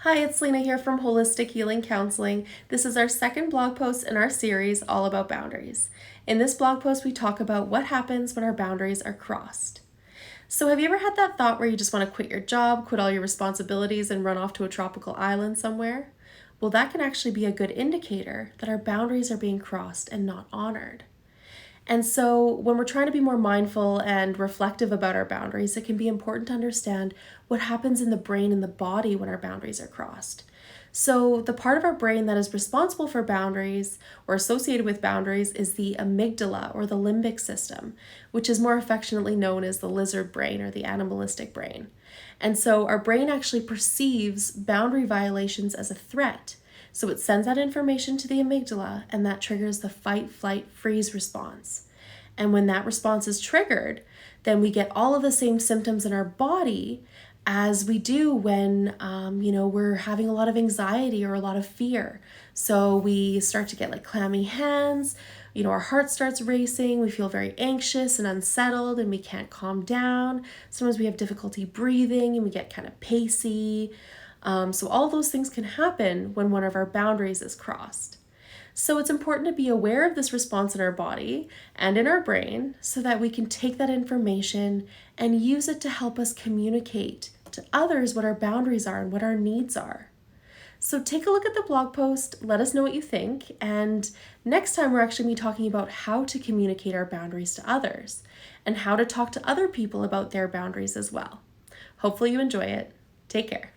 Hi, it's Lena here from Holistic Healing Counseling. This is our second blog post in our series all about boundaries. In this blog post, we talk about what happens when our boundaries are crossed. So have you ever had that thought where you just want to quit your job, quit all your responsibilities, and run off to a tropical island somewhere? Well, that can actually be a good indicator that our boundaries are being crossed and not honored. And so, when we're trying to be more mindful and reflective about our boundaries, it can be important to understand what happens in the brain and the body when our boundaries are crossed. So, the part of our brain that is responsible for boundaries or associated with boundaries is the amygdala or the limbic system, which is more affectionately known as the lizard brain or the animalistic brain. And so, our brain actually perceives boundary violations as a threat. So it sends that information to the amygdala, and that triggers the fight, flight, freeze response. And when that response is triggered, then we get all of the same symptoms in our body as we do when, we're having a lot of anxiety or a lot of fear. So we start to get like clammy hands, our heart starts racing, we feel very anxious and unsettled, and we can't calm down. Sometimes we have difficulty breathing and we get kind of pacey. So all those things can happen when one of our boundaries is crossed. So it's important to be aware of this response in our body and in our brain so that we can take that information and use it to help us communicate to others what our boundaries are and what our needs are. So take a look at the blog post, let us know what you think, and next time we're actually going to be talking about how to communicate our boundaries to others and how to talk to other people about their boundaries as well. Hopefully you enjoy it. Take care.